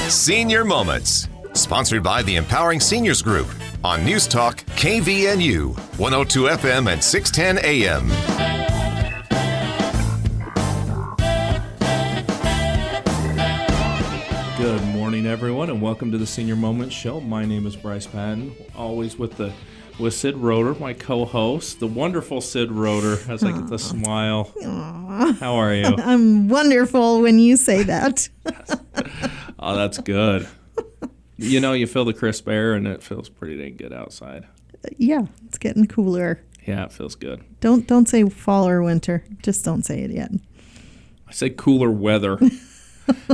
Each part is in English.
Senior Moments, sponsored by the Empowering Seniors Group on News Talk KVNU, 102 FM and 610 AM. Good morning, everyone, and welcome to the Senior Moments Show. My name is Bryce Patton, always with Sid Roeder, my co-host, the wonderful Sid Roeder, as I get the smile. Aww. How are you? I'm wonderful when you say that. Oh, that's good. You know, you feel the crisp air, and it feels pretty dang good outside. Yeah, it's getting cooler. Yeah, it feels good. Don't say fall or winter. Just don't say it yet. I say cooler weather.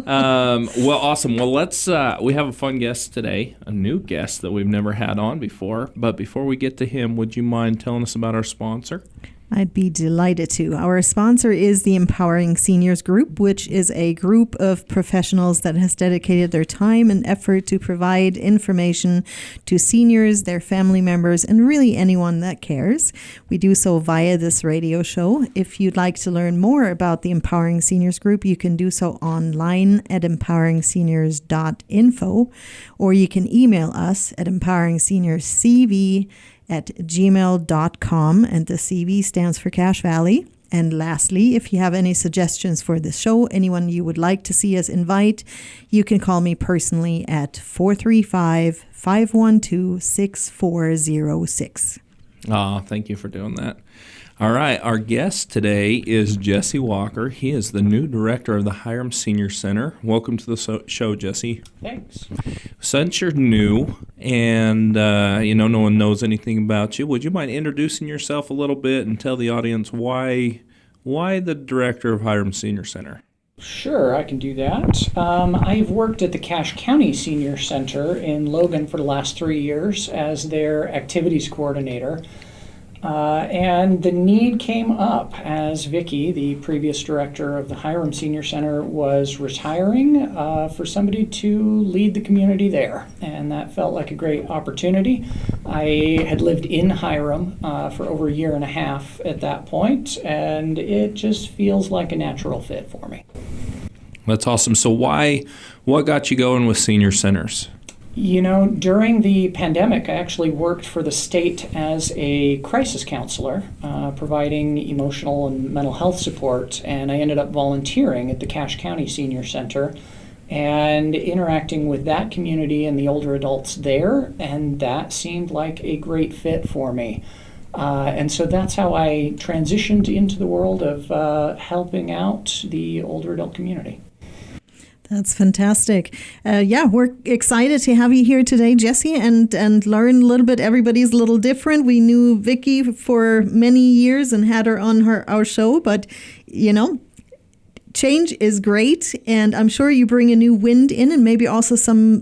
Well, awesome. Well, we have a fun guest today, a new guest that we've never had on before. But before we get to him, would you mind telling us about our sponsor? I'd be delighted to. Our sponsor is the Empowering Seniors Group, which is a group of professionals that has dedicated their time and effort to provide information to seniors, their family members, and really anyone that cares. We do so via this radio show. If you'd like to learn more about the Empowering Seniors Group, you can do so online at empoweringseniors.info, or you can email us at empoweringseniorcv@gmail.com, and the CV stands for Cache Valley. And lastly, if you have any suggestions for this show, anyone you would like to see us invite, you can call me personally at 435-512-6406. Thank you for doing that. All right, our guest today is Jesse Walker. He is the new director of the Hyrum Senior Center. Welcome to the show, Jesse. Thanks. Since you're new and no one knows anything about you, would you mind introducing yourself a little bit and tell the audience why the director of Hyrum Senior Center? Sure, I can do that. I've worked at the Cache County Senior Center in Logan for the last 3 years as their activities coordinator. And the need came up as Vicki, the previous director of the Hyrum Senior Center, was retiring for somebody to lead the community there. And that felt like a great opportunity. I had lived in Hyrum for over a year and a half at that point, and it just feels like a natural fit for me. That's awesome. So what got you going with senior centers? You know, during the pandemic, I actually worked for the state as a crisis counselor, providing emotional and mental health support, and I ended up volunteering at the Cache County Senior Center and interacting with that community and the older adults there, and that seemed like a great fit for me. And so that's how I transitioned into the world of helping out the older adult community. That's fantastic. We're excited to have you here today, Jesse, and learn a little bit. Everybody's a little different. We knew Vicki for many years and had her on our show, but, change is great, and I'm sure you bring a new wind in and maybe also some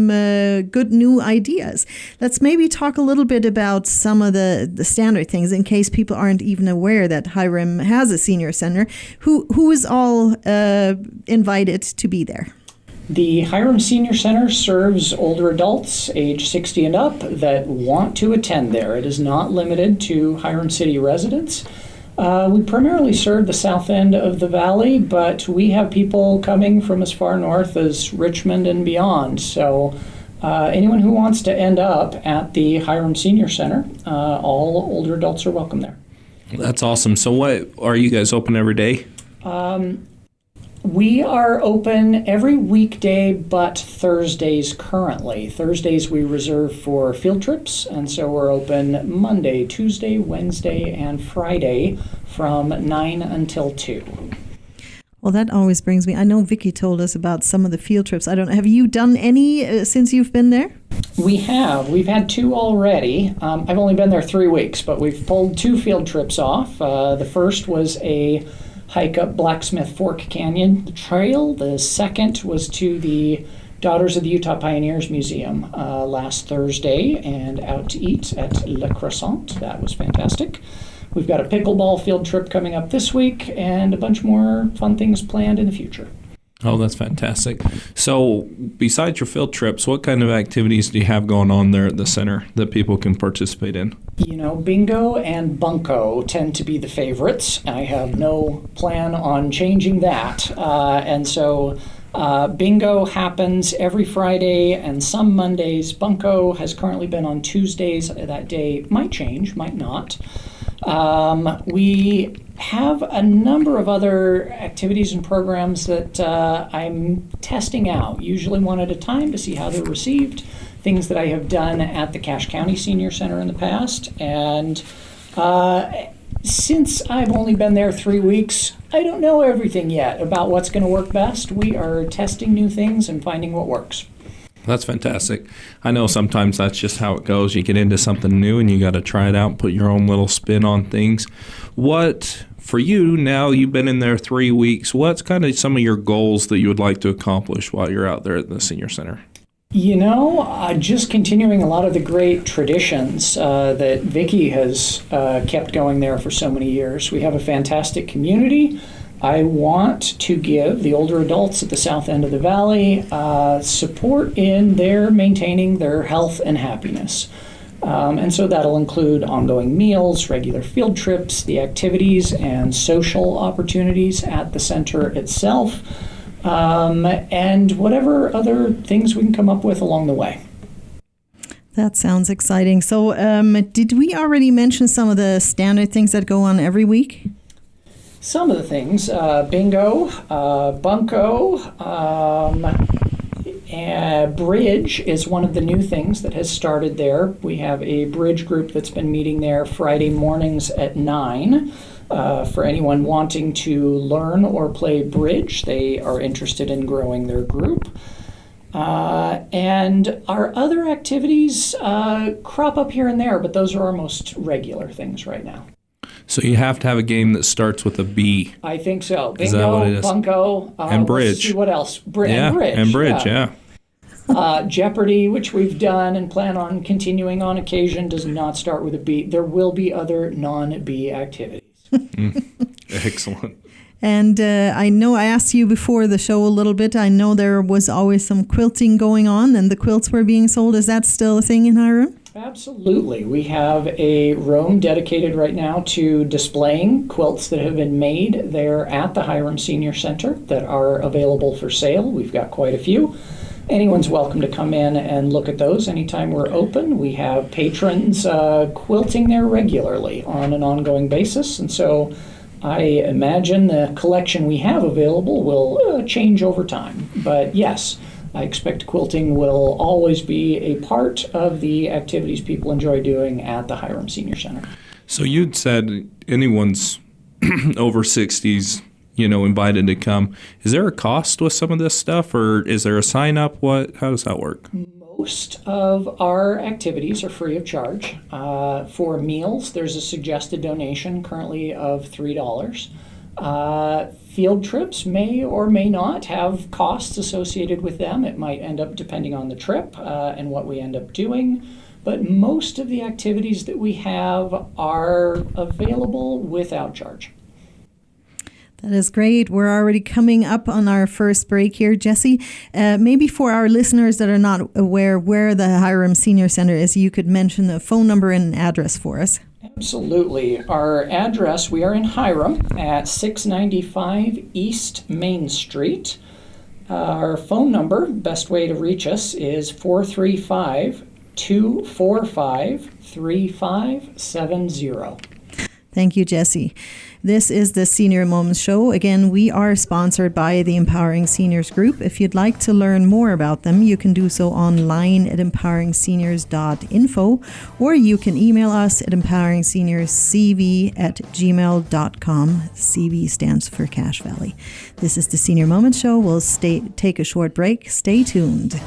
good new ideas. Let's maybe talk a little bit about some of the standard things in case people aren't even aware that Hyrum has a senior center. Who is all invited to be there? The Hyrum Senior Center serves older adults age 60 and up that want to attend there. It is not limited to Hyrum City residents. We primarily serve the south end of the valley, but we have people coming from as far north as Richmond and beyond. So anyone who wants to end up at the Hyrum Senior Center, all older adults are welcome there. That's awesome. So what, are you guys open every day? We are open every weekday but Thursdays currently. Thursdays we reserve for field trips, and so we're open Monday, Tuesday, Wednesday, and Friday from 9 until 2. Well, that always brings me, I know Vicki told us about some of the field trips. I don't know, have you done any since you've been there? We have. We've had 2 already. I've only been there 3 weeks, but we've pulled 2 field trips off. The first was a hike up Blacksmith Fork Canyon Trail. The second was to the Daughters of the Utah Pioneers Museum last Thursday and out to eat at Le Croissant. That was fantastic. We've got a pickleball field trip coming up this week and a bunch more fun things planned in the future. Oh, that's fantastic. So besides your field trips, what kind of activities do you have going on there at the center that people can participate in? You know, bingo and bunko tend to be the favorites. I have no plan on changing that. And so Bingo happens every Friday and some Mondays. Bunko has currently been on Tuesdays. That day might change, might not. We have a number of other activities and programs that I'm testing out, usually one at a time to see how they're received. Things that I have done at the Cache County Senior Center in the past. And since I've only been there 3 weeks, I don't know everything yet about what's going to work best. We are testing new things and finding what works. That's fantastic. I know sometimes that's just how it goes. You get into something new and you got to try it out and put your own little spin on things. What, for you, now you've been in there 3 weeks, what's kind of some of your goals that you would like to accomplish while you're out there at the Senior Center? Just continuing a lot of the great traditions that Vicki has kept going there for so many years. We have a fantastic community. I want to give the older adults at the south end of the valley support in their maintaining their health and happiness. And so that'll include ongoing meals, regular field trips, the activities and social opportunities at the center itself. And whatever other things we can come up with along the way. That sounds exciting. So did we already mention some of the standard things that go on every week? Some of the things, bingo, bunko, bridge is one of the new things that has started there. We have a bridge group that's been meeting there Friday mornings at 9. For anyone wanting to learn or play bridge, they are interested in growing their group. And our other activities crop up here and there, but those are our most regular things right now. So you have to have a game that starts with a B. I think so. Is that what it Bingo, is? bunko, And bridge. Let's see what else. And bridge. And bridge, yeah. Jeopardy, which we've done and plan on continuing on occasion, does not start with a B. There will be other non-B activities. Excellent. And I know I asked you before the show a little bit. I know there was always some quilting going on and the quilts were being sold. Is that still a thing in Hyrum? Absolutely. We have a room dedicated right now to displaying quilts that have been made there at the Hyrum Senior Center that are available for sale. We've got quite a few. Anyone's welcome to come in and look at those anytime we're open. We have patrons quilting there regularly on an ongoing basis, and so I imagine the collection we have available will change over time. But yes, I expect quilting will always be a part of the activities people enjoy doing at the Hyrum Senior Center. So you'd said anyone's over 60s, invited to come. Is there a cost with some of this stuff, or is there a sign up? How does that work? Most of our activities are free of charge. For meals, there's a suggested donation currently of $3. Field trips may or may not have costs associated with them. It might end up depending on the trip and what we end up doing. But most of the activities that we have are available without charge. That is great. We're already coming up on our first break here, Jesse. Maybe for our listeners that are not aware where the Hyrum Senior Center is, you could mention the phone number and address for us. Absolutely. Our address, we are in Hyrum at 695 East Main Street. Our phone number, best way to reach us, is 435-245-3570. Thank you, Jesse. This is the Senior Moments Show. Again, we are sponsored by the Empowering Seniors Group. If you'd like to learn more about them, you can do so online at empoweringseniors.info, or you can email us at empoweringseniorscv@gmail.com. CV stands for Cache Valley. This is the Senior Moments Show. We'll take a short break. Stay tuned.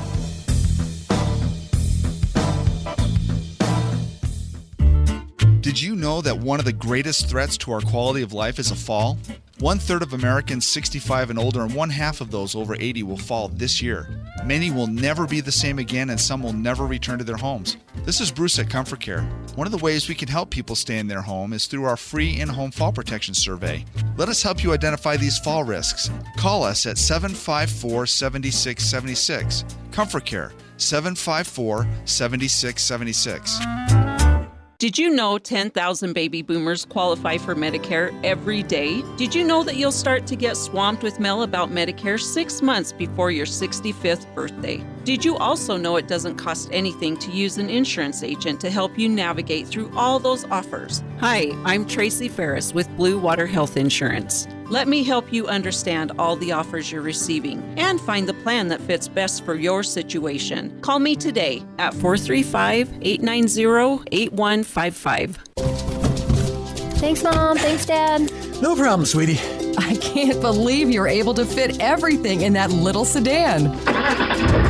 Did you know that one of the greatest threats to our quality of life is a fall? 1/3 of Americans 65 and older, and 1/2 of those over 80 will fall this year. Many will never be the same again, and some will never return to their homes. This is Bruce at Comfort Care. One of the ways we can help people stay in their home is through our free in-home fall protection survey. Let us help you identify these fall risks. Call us at 754-7676. Comfort Care, 754-7676. Did you know 10,000 baby boomers qualify for Medicare every day? Did you know that you'll start to get swamped with mail about Medicare 6 months before your 65th birthday? Did you also know it doesn't cost anything to use an insurance agent to help you navigate through all those offers? Hi, I'm Tracy Ferris with Blue Water Health Insurance. Let me help you understand all the offers you're receiving and find the plan that fits best for your situation. Call me today at 435-890-8155. Thanks, Mom. Thanks, Dad. No problem, sweetie. I can't believe you're able to fit everything in that little sedan. Bye!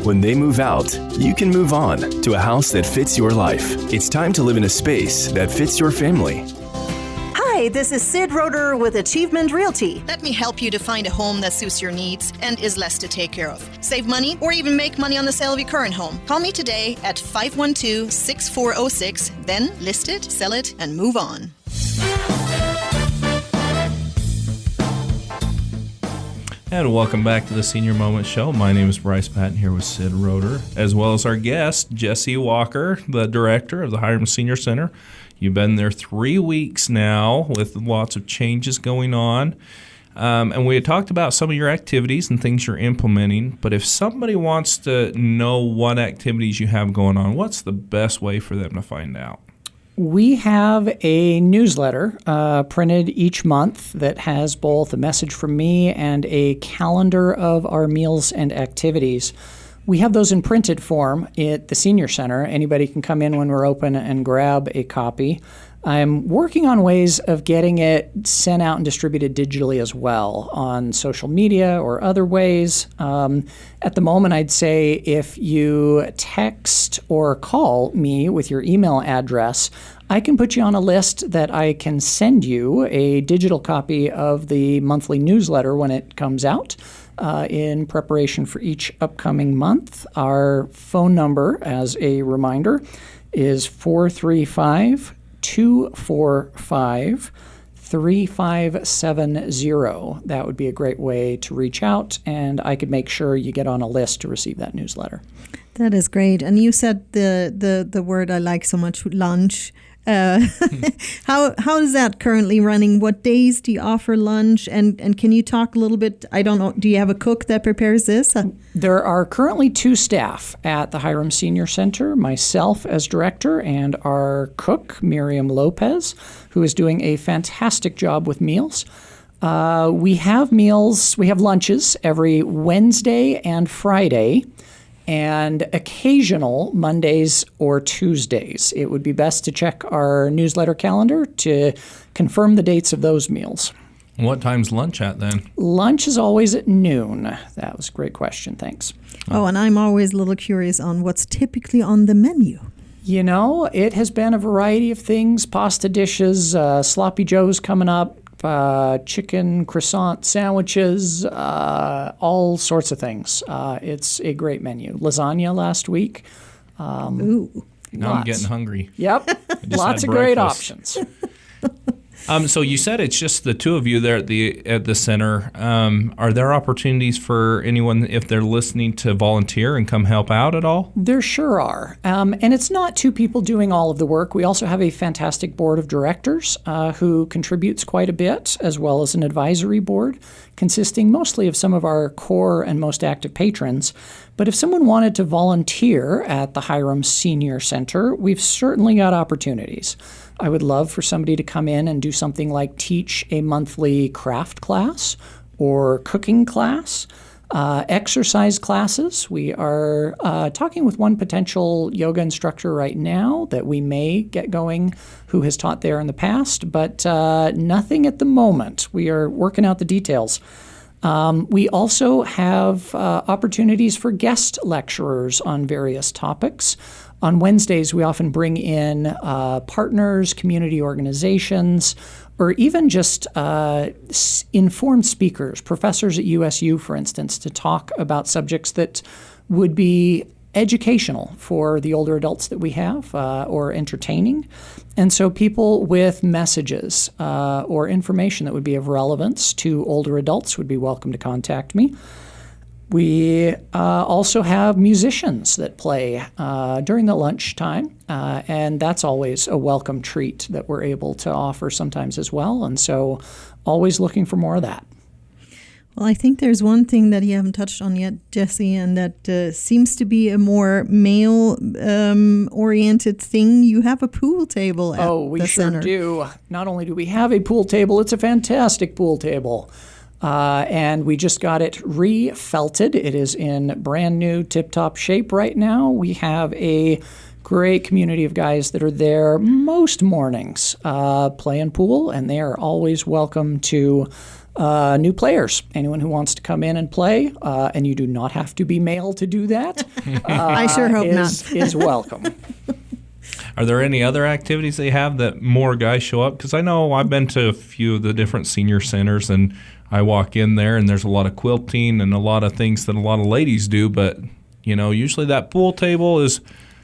When they move out, you can move on to a house that fits your life. It's time to live in a space that fits your family. Hi, this is Sid Roeder with Achievement Realty. Let me help you to find a home that suits your needs and is less to take care of. Save money or even make money on the sale of your current home. Call me today at 512-6406. Then list it, sell it, and move on. And welcome back to the Senior Moment Show. My name is Bryce Patton here with Sid Roeder, as well as our guest, Jesse Walker, the director of the Hyrum Senior Center. You've been there 3 weeks now with lots of changes going on. And we had talked about some of your activities and things you're implementing. But if somebody wants to know what activities you have going on, what's the best way for them to find out? We have a newsletter printed each month that has both a message from me and a calendar of our meals and activities. We have those in printed form at the Senior Center. Anybody can come in when we're open and grab a copy. I'm working on ways of getting it sent out and distributed digitally as well on social media or other ways. At the moment, I'd say if you text or call me with your email address, I can put you on a list that I can send you a digital copy of the monthly newsletter when it comes out. In preparation for each upcoming month. Our phone number, as a reminder, is 435-245-3570. That would be a great way to reach out, and I could make sure you get on a list to receive that newsletter. That is great. And you said the word I like so much, lunch. How is that currently running? What days do you offer lunch? And can you talk a little bit? I don't know. Do you have a cook that prepares this? There are currently 2 staff at the Hyrum Senior Center, myself as director and our cook, Miriam Lopez, who is doing a fantastic job with meals. We have lunches every Wednesday and Friday, and occasional Mondays or Tuesdays. It would be best to check our newsletter calendar to confirm the dates of those meals. What time's lunch at then? Lunch is always at noon. That was a great question. Thanks. Oh, and I'm always a little curious on what's typically on the menu. You know, it has been a variety of things. Pasta dishes, sloppy joes coming up, chicken croissant sandwiches, all sorts of things. It's a great menu. Lasagna last week. Ooh. Now I'm getting hungry. Yep. Lots of great options. So you said it's just the two of you there at the center. Are there opportunities for anyone, if they're listening, to volunteer and come help out at all? There sure are. And it's not 2 people doing all of the work. We also have a fantastic board of directors who contributes quite a bit, as well as an advisory board consisting mostly of some of our core and most active patrons. But if someone wanted to volunteer at the Hyrum Senior Center, we've certainly got opportunities. I would love for somebody to come in and do something like teach a monthly craft class or cooking class, exercise classes. We are talking with one potential yoga instructor right now that we may get going who has taught there in the past, but nothing at the moment. We are working out the details. We also have opportunities for guest lecturers on various topics. On Wednesdays, we often bring in partners, community organizations, or even just informed speakers, professors at USU, for instance, to talk about subjects that would be educational for the older adults that we have or entertaining. And so people with messages or information that would be of relevance to older adults would be welcome to contact me. We also have musicians that play during the lunchtime, and that's always a welcome treat that we're able to offer sometimes as well. And so always looking for more of that. Well, I think there's one thing that you haven't touched on yet, Jesse, and that seems to be a more male-oriented thing. You have a pool table at the center. Oh, we sure do. Not only do we have a pool table, it's a fantastic pool table. And we just got it re-felted. It is in brand new tip-top shape right now. We have a great community of guys that are there most mornings playing pool, and they are always welcome to new players. Anyone who wants to come in and play, and you do not have to be male to do that. I sure hope not. Is welcome. Are there any other activities they have that more guys show up? Because I know I've been to a few of the different senior centers, and I walk in there, and there's a lot of quilting and a lot of things that a lot of ladies do. But, usually that pool table is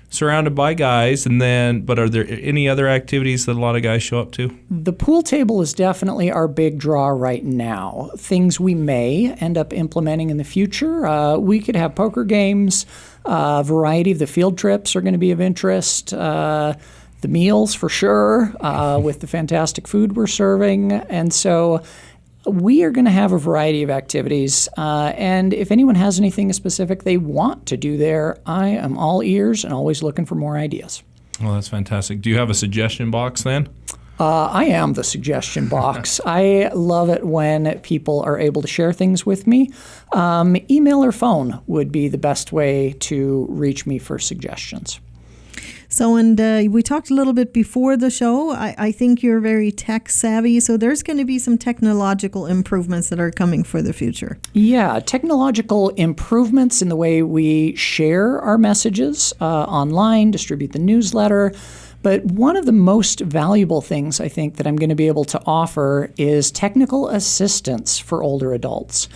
surrounded by guys. But are there any other activities that a lot of guys show up to? The pool table is definitely our big draw right now. Things we may end up implementing in the future. We could have poker games. A variety of the field trips are going to be of interest. The meals, for sure, with the fantastic food we're serving. And so we are going to have a variety of activities. And if anyone has anything specific they want to do there, I am all ears and always looking for more ideas. Well, that's fantastic. Do you have a suggestion box then? I am the suggestion box. I love it when people are able to share things with me. Email or phone would be the best way to reach me for suggestions. So, and we talked a little bit before the show. I think you're very tech savvy, so there's going to be some technological improvements that are coming for the future. Yeah, technological improvements in the way we share our messages online, distribute the newsletter. But one of the most valuable things I think that I'm going to be able to offer is technical assistance for older adults.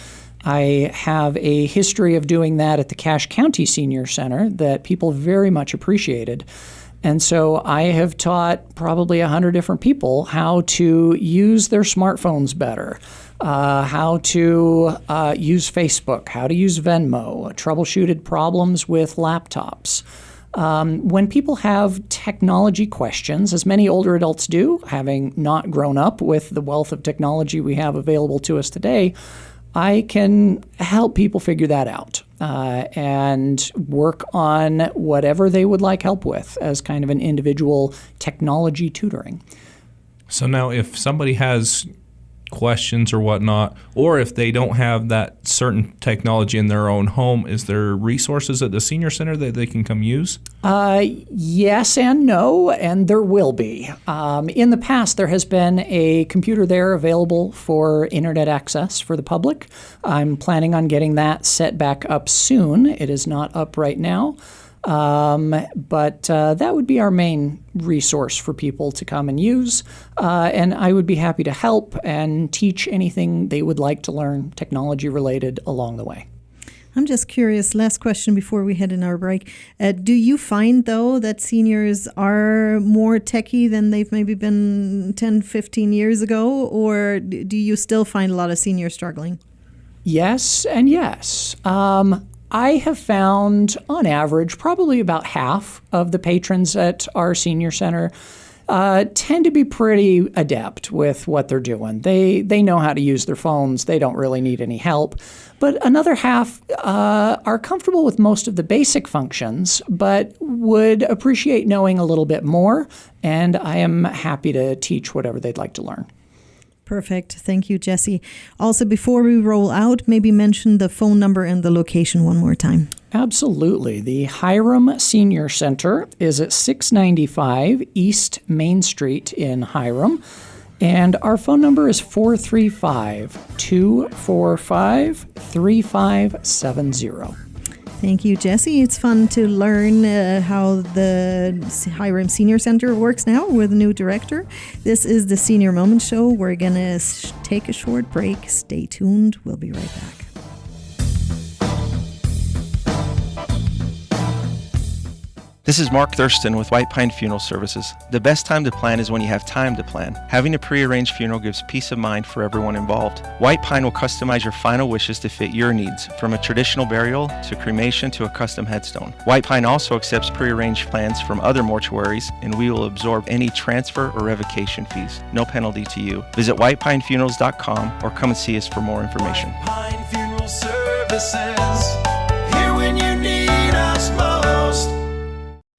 I have a history of doing that at the Cache County Senior Center that people very much appreciated. And so I have taught probably 100 different people how to use their smartphones better, how to use Facebook, how to use Venmo, troubleshooted problems with laptops. When people have technology questions, as many older adults do, having not grown up with the wealth of technology we have available to us today, I can help people figure that out and work on whatever they would like help with as kind of an individual technology tutoring. So now if somebody has questions or whatnot, or if they don't have that certain technology in their own home, is there resources at the senior center that they can come use? Yes and no, and there will be. In the past, there has been a computer there available for internet access for the public. I'm planning on getting that set back up soon. It is not up right now. But that would be our main resource for people to come and use. And I would be happy to help and teach anything they would like to learn technology related along the way. I'm just curious, last question before we head in our break. Do you find, though, that seniors are more techie than they've maybe been 10, 15 years ago? Or do you still find a lot of seniors struggling? Yes and yes. I have found, on average, probably about half of the patrons at our senior center tend to be pretty adept with what they're doing. They know how to use their phones. They don't really need any help. But another half are comfortable with most of the basic functions, but would appreciate knowing a little bit more. And I am happy to teach whatever they'd like to learn. Perfect. Thank you, Jesse. Also, before we roll out, maybe mention the phone number and the location one more time. Absolutely. The Hyrum Senior Center is at 695 East Main Street in Hyrum. And our phone number is 435-245-3570. Thank you, Jesse. It's fun to learn how the Hyrum Senior Center works now with a new director. This is the Senior Moment Show. We're going to take a short break. Stay tuned. We'll be right back. The This is Mark Thurston with White Pine Funeral Services. The best time to plan is when you have time to plan. Having a prearranged funeral gives peace of mind for everyone involved. White Pine will customize your final wishes to fit your needs, from a traditional burial to cremation to a custom headstone. White Pine also accepts prearranged plans from other mortuaries, and we will absorb any transfer or revocation fees. No penalty to you. Visit whitepinefunerals.com or come and see us for more information. White Pine Funeral Services, here when you need us most.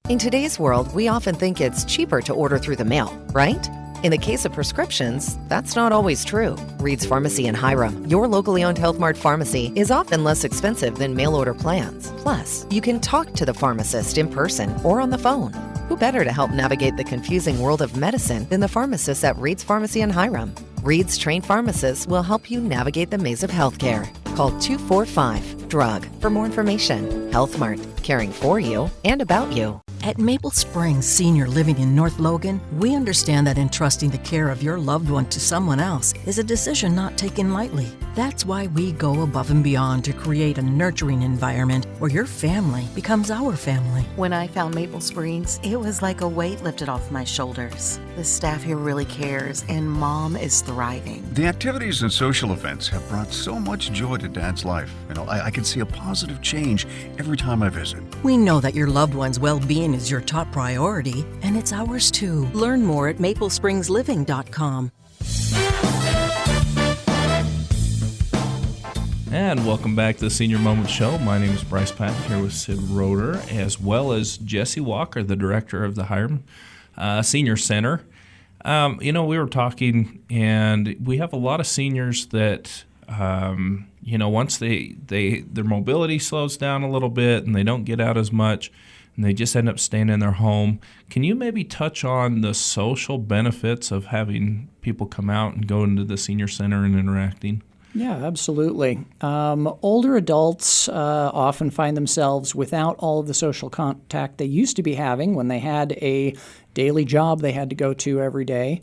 In today's world, we often think it's cheaper to order through the mail, right? In the case of prescriptions, that's not always true. Reed's Pharmacy in Hyrum, your locally owned Health Mart pharmacy, is often less expensive than mail order plans. Plus, you can talk to the pharmacist in person or on the phone. Who better to help navigate the confusing world of medicine than the pharmacists at Reed's Pharmacy in Hyrum? Reed's trained pharmacists will help you navigate the maze of healthcare. Call 245-DRUG for more information. Health Mart, caring for you and about you. At Maple Springs Senior Living in North Logan, we understand that entrusting the care of your loved one to someone else is a decision not taken lightly. That's why we go above and beyond to create a nurturing environment where your family becomes our family. When I found Maple Springs, it was like a weight lifted off my shoulders. The staff here really cares, and Mom is thriving. The activities and social events have brought so much joy to Dad's life. I can see a positive change every time I visit. We know that your loved one's well-being is your top priority, and it's ours too. Learn more at maplesprings.living.com. And welcome back to the Senior Moment Show. My name is Bryce Pack, here with Sid Roeder, as well as Jesse Walker, the director of the Hyrum Senior Center. We were talking, and we have a lot of seniors that, once their mobility slows down a little bit and they don't get out as much, and they just end up staying in their home. Can you maybe touch on the social benefits of having people come out and go into the senior center and interacting? Yeah, absolutely. Older adults often find themselves without all of the social contact they used to be having when they had a daily job they had to go to every day.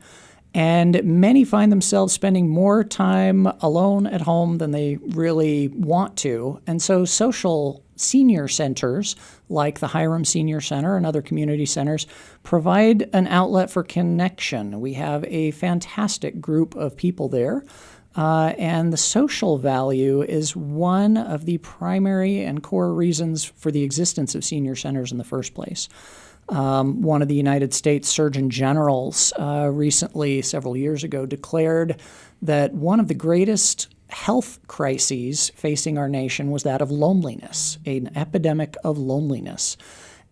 And many find themselves spending more time alone at home than they really want to. And so social senior centers like the Hyrum Senior Center and other community centers provide an outlet for connection. We have a fantastic group of people there. And the social value is one of the primary and core reasons for the existence of senior centers in the first place. One of the United States Surgeon Generals recently, several years ago, declared that one of the greatest health crises facing our nation was that of loneliness, an epidemic of loneliness.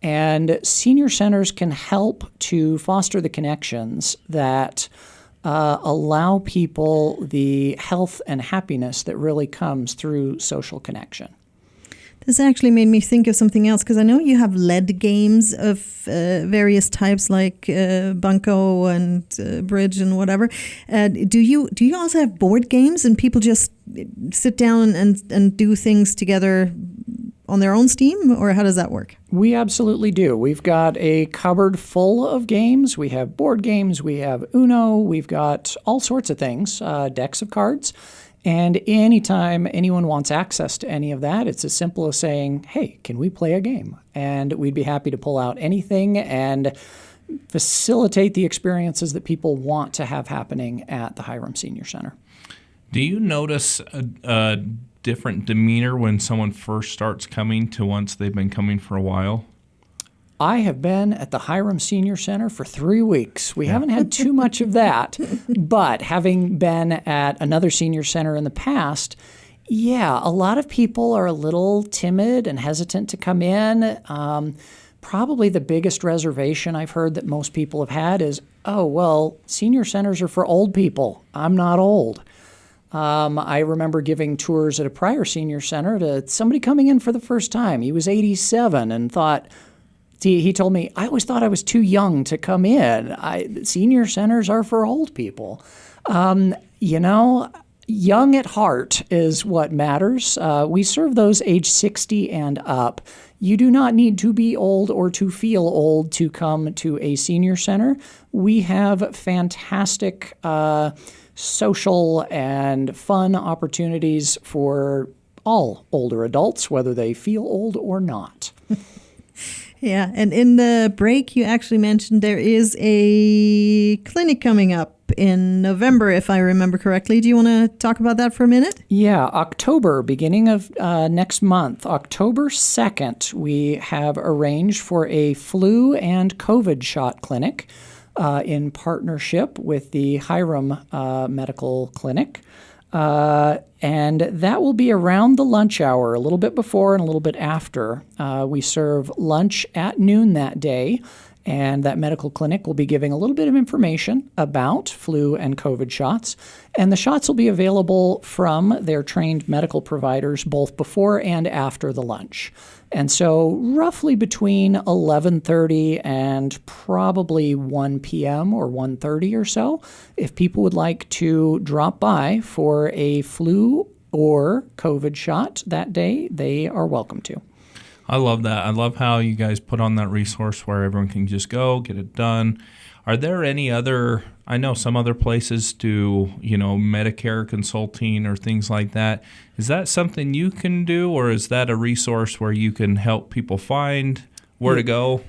And senior centers can help to foster the connections that allow people the health and happiness that really comes through social connection. This actually made me think of something else, because I know you have lead games of various types, like bunco and bridge and whatever. Do you also have board games, and people just sit down and do things together on their own steam, or how does that work? We absolutely do. We've got a cupboard full of games. We have board games, we have Uno, we've got all sorts of things, decks of cards. And anytime anyone wants access to any of that, it's as simple as saying, hey, can we play a game? And we'd be happy to pull out anything and facilitate the experiences that people want to have happening at the Hyrum Senior Center. Do you notice a different demeanor when someone first starts coming to once they've been coming for a while? I have been at the Hyrum Senior Center for 3 weeks. We haven't had too much of that, but having been at another senior center in the past, yeah, a lot of people are a little timid and hesitant to come in. Probably the biggest reservation I've heard that most people have had is, oh, well, senior centers are for old people. I'm not old. I remember giving tours at a prior senior center to somebody coming in for the first time. He was 87 and thought, he told me, I always thought I was too young to come in. Senior centers are for old people. Young at heart is what matters. We serve those age 60 and up. You do not need to be old or to feel old to come to a senior center. We have fantastic social and fun opportunities for all older adults, whether they feel old or not. Yeah, and in the break, you actually mentioned there is a clinic coming up in November, if I remember correctly. Do you want to talk about that for a minute? Yeah, October, beginning of next month, October 2nd, we have arranged for a flu and COVID shot clinic in partnership with the Hyrum Medical Clinic. And that will be around the lunch hour, a little bit before and a little bit after. We serve lunch at noon that day, and that medical clinic will be giving a little bit of information about flu and COVID shots. And the shots will be available from their trained medical providers both before and after the lunch. And so roughly between 11:30 and probably 1 p.m. or 1:30 or so, if people would like to drop by for a flu or COVID shot that day, they are welcome to. I love that. I love how you guys put on that resource where everyone can just go, get it done. Are there any other, I know some other places do, Medicare consulting or things like that. Is that something you can do, or is that a resource where you can help people find where to go?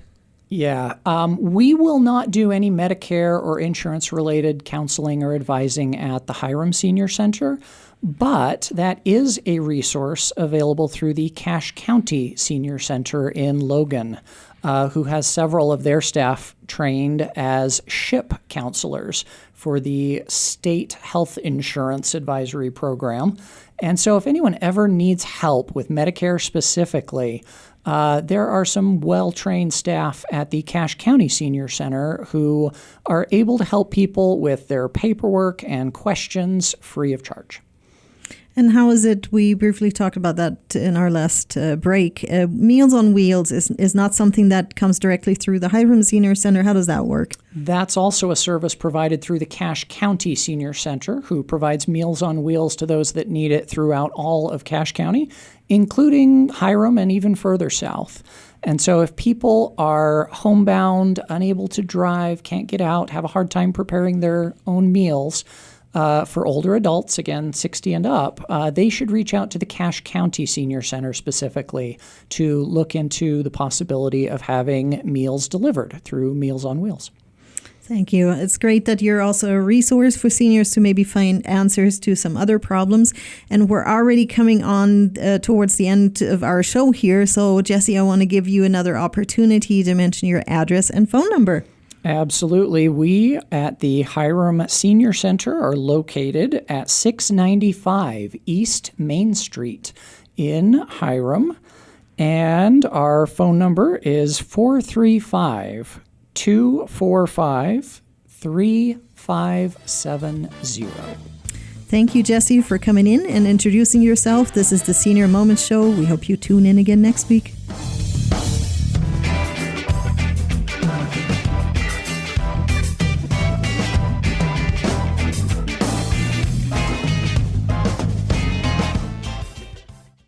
Yeah, we will not do any Medicare or insurance-related counseling or advising at the Hyrum Senior Center, but that is a resource available through the Cache County Senior Center in Logan, who has several of their staff trained as SHIP counselors for the State Health Insurance Advisory Program. And so if anyone ever needs help with Medicare specifically, there are some well-trained staff at the Cache County Senior Center who are able to help people with their paperwork and questions free of charge. And how is it, we briefly talked about that in our last break, Meals on Wheels is not something that comes directly through the Hyrum Senior Center. How does that work? That's also a service provided through the Cache County Senior Center, who provides Meals on Wheels to those that need it throughout all of Cache County, including Hyrum and even further south. And so if people are homebound, unable to drive, can't get out, have a hard time preparing their own meals, for older adults, again, 60 and up, they should reach out to the Cache County Senior Center specifically to look into the possibility of having meals delivered through Meals on Wheels. Thank you. It's great that you're also a resource for seniors to maybe find answers to some other problems. And we're already coming on towards the end of our show here. So, Jesse, I want to give you another opportunity to mention your address and phone number. Absolutely. We at the Hyrum Senior Center are located at 695 East Main Street in Hyrum, and our phone number is 435-245-3570. Thank you, Jesse, for coming in and introducing yourself. This is the Senior Moments Show. We hope you tune in again next week.